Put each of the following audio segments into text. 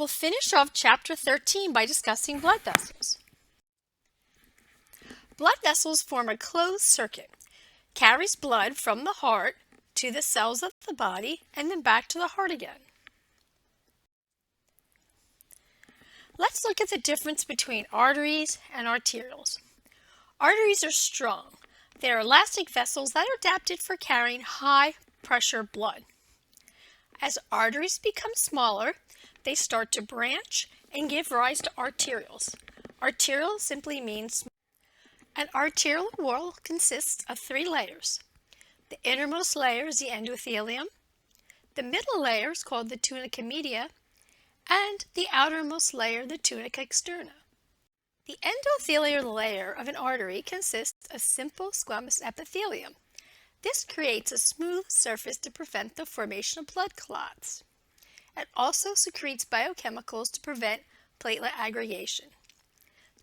We'll finish off Chapter 13 by discussing blood vessels. Blood vessels form a closed circuit, carries blood from the heart to the cells of the body and then back to the heart again. Let's look at the difference between arteries and arterioles. Arteries are strong. They are elastic vessels that are adapted for carrying high pressure blood. As arteries become smaller, they start to branch and give rise to arterioles. Arteriole simply means an arterial wall consists of 3 layers. The innermost layer is the endothelium, the middle layer is called the tunica media, and the outermost layer the tunica externa. The endothelial layer of an artery consists of simple squamous epithelium. This creates a smooth surface to prevent the formation of blood clots. It also secretes biochemicals to prevent platelet aggregation.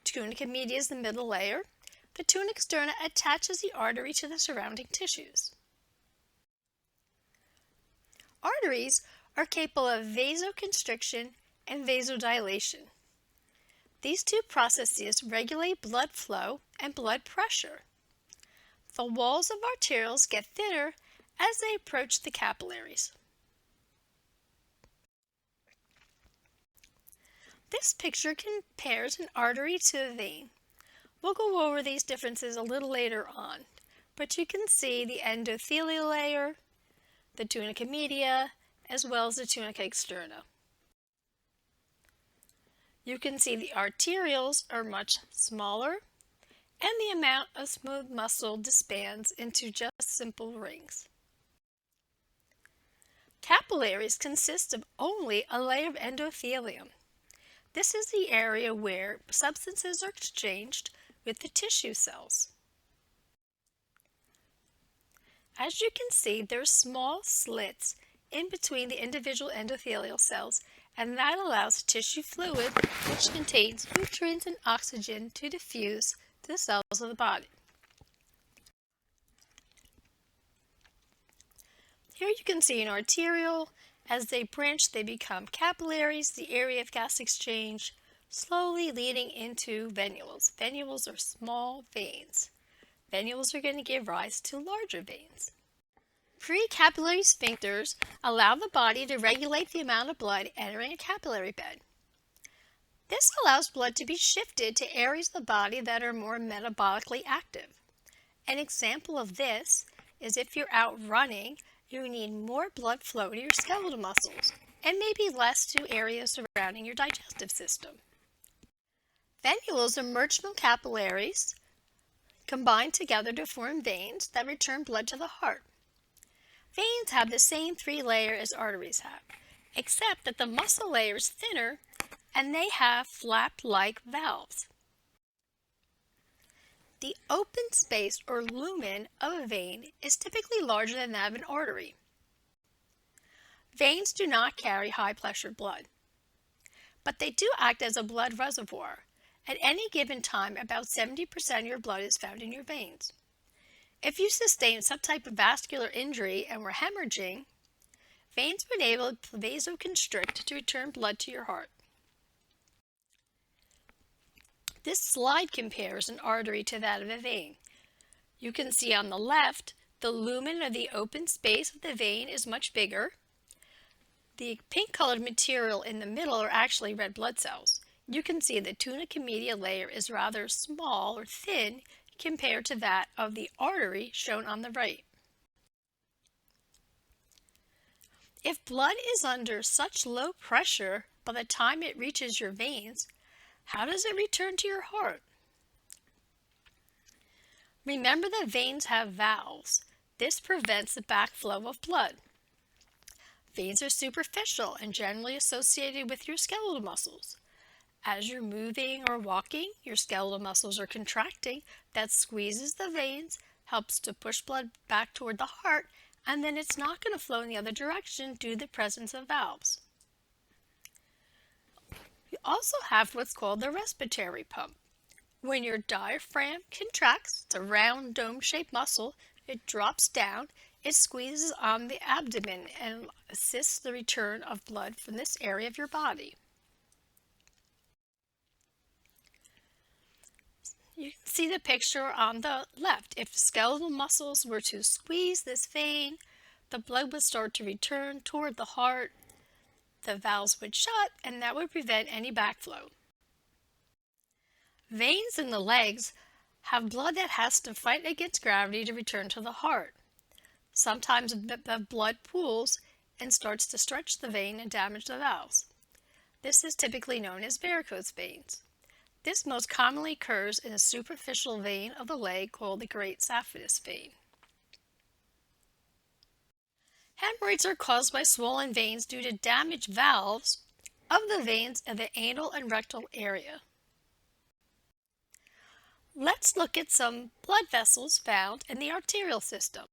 Tunica media is the middle layer. The tunica externa attaches the artery to the surrounding tissues. Arteries are capable of vasoconstriction and vasodilation. These two processes regulate blood flow and blood pressure. The walls of arterioles get thinner as they approach the capillaries. This picture compares an artery to a vein. We'll go over these differences a little later on, but you can see the endothelial layer, the tunica media, as well as the tunica externa. You can see the arterioles are much smaller, and the amount of smooth muscle disbands into just simple rings. Capillaries consist of only a layer of endothelium. This is the area where substances are exchanged with the tissue cells. As you can see, there are small slits in between the individual endothelial cells, and that allows tissue fluid, which contains nutrients and oxygen, to diffuse to the cells of the body. Here you can see an arteriole. As they branch, they become capillaries, the area of gas exchange, slowly leading into venules. Venules are small veins. Venules are going to give rise to larger veins. Precapillary sphincters allow the body to regulate the amount of blood entering a capillary bed. This allows blood to be shifted to areas of the body that are more metabolically active. An example of this is if you're out running, you need more blood flow to your skeletal muscles and maybe less to areas surrounding your digestive system. Venules are marginal capillaries combined together to form veins that return blood to the heart. Veins have the same 3 layers as arteries have, except that the muscle layer is thinner and they have flap-like valves. The open space or lumen of a vein is typically larger than that of an artery. Veins do not carry high-pressure blood, but they do act as a blood reservoir. At any given time, about 70% of your blood is found in your veins. If you sustain some type of vascular injury and were hemorrhaging, veins would be able to vasoconstrict to return blood to your heart. This slide compares an artery to that of a vein. You can see on the left, the lumen of the open space of the vein is much bigger. The pink-colored material in the middle are actually red blood cells. You can see the tunica media layer is rather small or thin compared to that of the artery shown on the right. If blood is under such low pressure by the time it reaches your veins, how does it return to your heart? Remember that veins have valves. This prevents the backflow of blood. Veins are superficial and generally associated with your skeletal muscles. As you're moving or walking, your skeletal muscles are contracting. That squeezes the veins, helps to push blood back toward the heart, and then it's not going to flow in the other direction due to the presence of valves. We also have what's called the respiratory pump. When your diaphragm contracts, it's a round dome-shaped muscle, it drops down, it squeezes on the abdomen and assists the return of blood from this area of your body. You can see the picture on the left. If skeletal muscles were to squeeze this vein, the blood would start to return toward the heart, the valves would shut, and that would prevent any backflow. Veins in the legs have blood that has to fight against gravity to return to the heart. Sometimes the blood pools and starts to stretch the vein and damage the valves. This is typically known as varicose veins. This most commonly occurs in a superficial vein of the leg called the great saphenous vein. Hemorrhoids are caused by swollen veins due to damaged valves of the veins in the anal and rectal area. Let's look at some blood vessels found in the arterial system.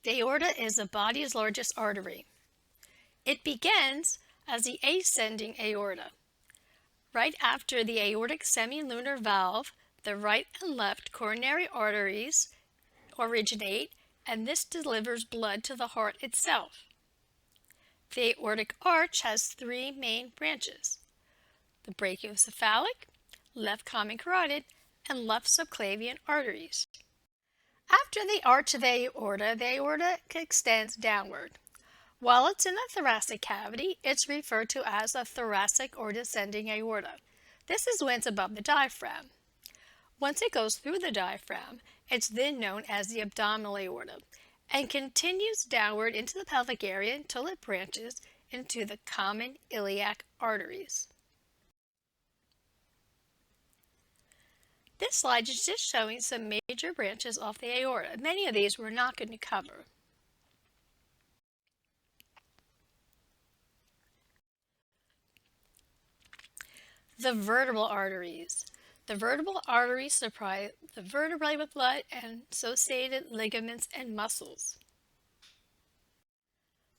The aorta is the body's largest artery. It begins as the ascending aorta. Right after the aortic semilunar valve, the right and left coronary arteries originate, and this delivers blood to the heart itself. The aortic arch has three main branches: the brachiocephalic, left common carotid, and left subclavian arteries. After the arch of the aorta extends downward. While it's in the thoracic cavity, it's referred to as a thoracic or descending aorta. This is when it's above the diaphragm. Once it goes through the diaphragm, it's then known as the abdominal aorta and continues downward into the pelvic area until it branches into the common iliac arteries. This slide is just showing some major branches off the aorta. Many of these we're not going to cover. The vertebral arteries. The vertebral arteries supply the vertebrae with blood and associated ligaments and muscles.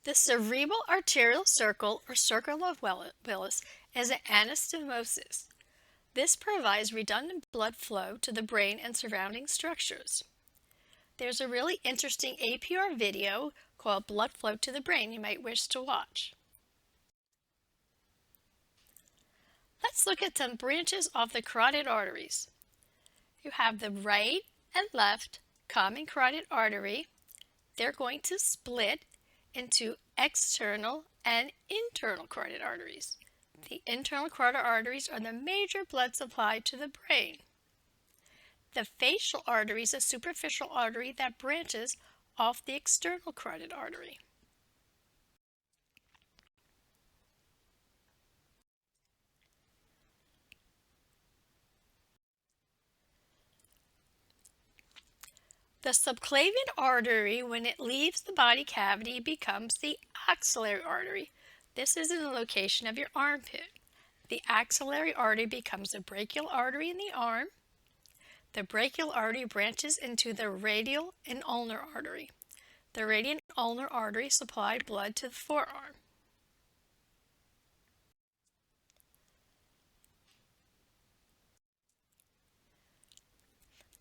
The cerebral arterial circle, or circle of Willis, is an anastomosis. This provides redundant blood flow to the brain and surrounding structures. There's a really interesting APR video called Blood Flow to the Brain you might wish to watch. Let's look at some branches of the carotid arteries. You have the right and left common carotid artery. They're going to split into external and internal carotid arteries. The internal carotid arteries are the major blood supply to the brain. The facial artery is a superficial artery that branches off the external carotid artery. The subclavian artery, when it leaves the body cavity, becomes the axillary artery. This is in the location of your armpit. The axillary artery becomes a brachial artery in the arm. The brachial artery branches into the radial and ulnar artery. The radial and ulnar artery supply blood to the forearm.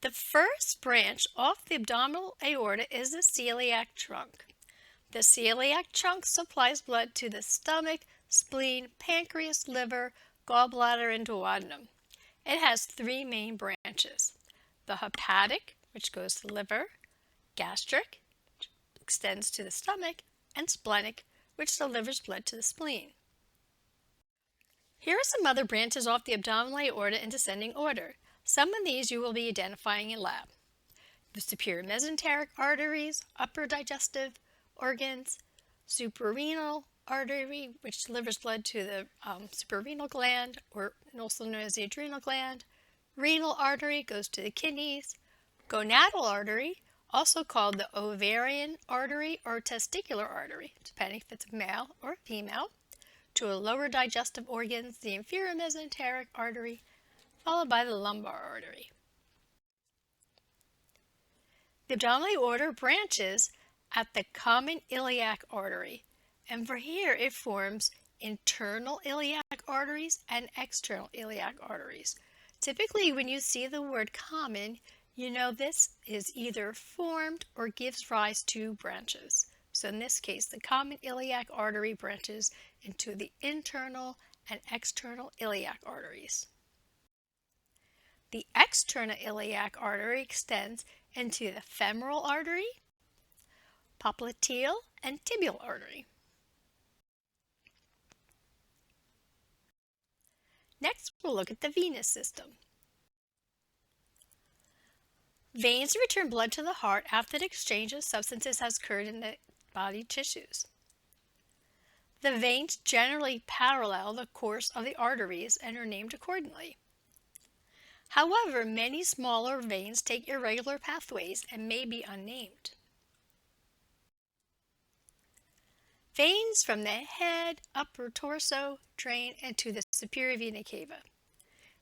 The first branch off the abdominal aorta is the celiac trunk. The celiac trunk supplies blood to the stomach, spleen, pancreas, liver, gallbladder, and duodenum. It has three main branches: the hepatic, which goes to the liver; gastric, which extends to the stomach; and splenic, which delivers blood to the spleen. Here are some other branches off the abdominal aorta in descending order. Some of these you will be identifying in lab: the superior mesenteric arteries, upper digestive organs; suprarenal artery, which delivers blood to the suprarenal gland, or also known as the adrenal gland; renal artery goes to the kidneys; gonadal artery, also called the ovarian artery or testicular artery, depending if it's male or female; to the lower digestive organs, the inferior mesenteric artery, followed by the lumbar artery. The abdominal aorta branches at the common iliac artery, and for here it forms internal iliac arteries and external iliac arteries. Typically, when you see the word common, you know this is either formed or gives rise to branches. So in this case, the common iliac artery branches into the internal and external iliac arteries. The external iliac artery extends into the femoral artery, popliteal, and tibial artery. Next, we'll look at the venous system. Veins return blood to the heart after the exchange of substances has occurred in the body tissues. The veins generally parallel the course of the arteries and are named accordingly. However, many smaller veins take irregular pathways and may be unnamed. Veins from the head, upper torso, drain into the superior vena cava.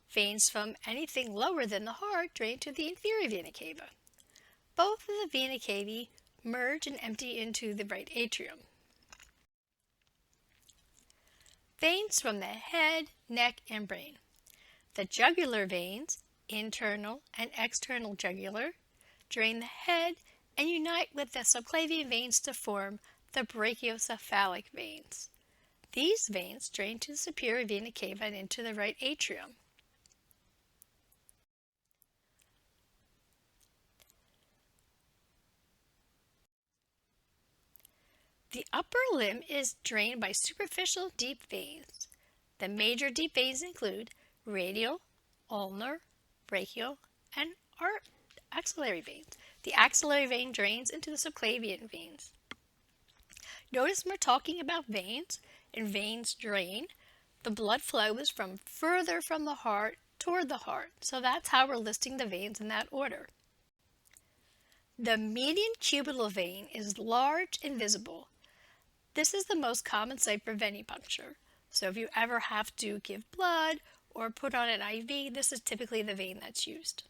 Veins from anything lower than the heart drain to the inferior vena cava. Both of the vena cavae merge and empty into the right atrium. Veins from the head, neck, and brain. The jugular veins, internal and external jugular, drain the head and unite with the subclavian veins to form the brachiocephalic veins. These veins drain to the superior vena cava and into the right atrium. The upper limb is drained by superficial deep veins. The major deep veins include radial, ulnar, brachial, and axillary veins. The axillary vein drains into the subclavian veins. Notice when we're talking about veins, and veins drain, the blood flow is from further from the heart toward the heart. So that's how we're listing the veins in that order. The median cubital vein is large and visible. This is the most common site for venipuncture. So if you ever have to give blood or put on an IV, this is typically the vein that's used.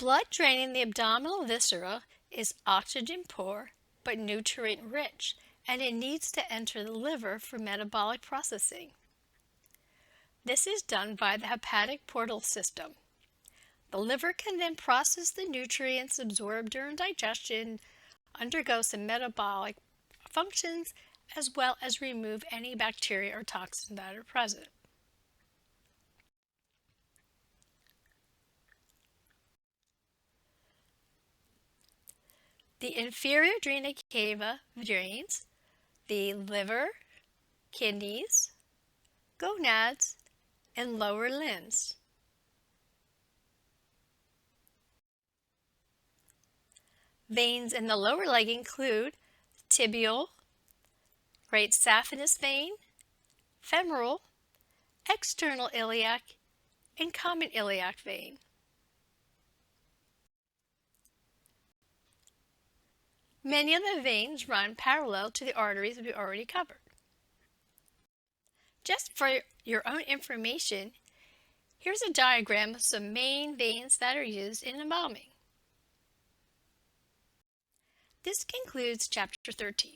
Blood draining the abdominal viscera is oxygen poor but nutrient rich, and it needs to enter the liver for metabolic processing. This is done by the hepatic portal system. The liver can then process the nutrients absorbed during digestion, undergo some metabolic functions, as well as remove any bacteria or toxins that are present. The inferior vena cava drains the liver, kidneys, gonads, and lower limbs. Veins in the lower leg include tibial, great saphenous vein, femoral, external iliac, and common iliac vein. Many of the veins run parallel to the arteries we already covered. Just for your own information, here's a diagram of some main veins that are used in embalming. This concludes Chapter 13.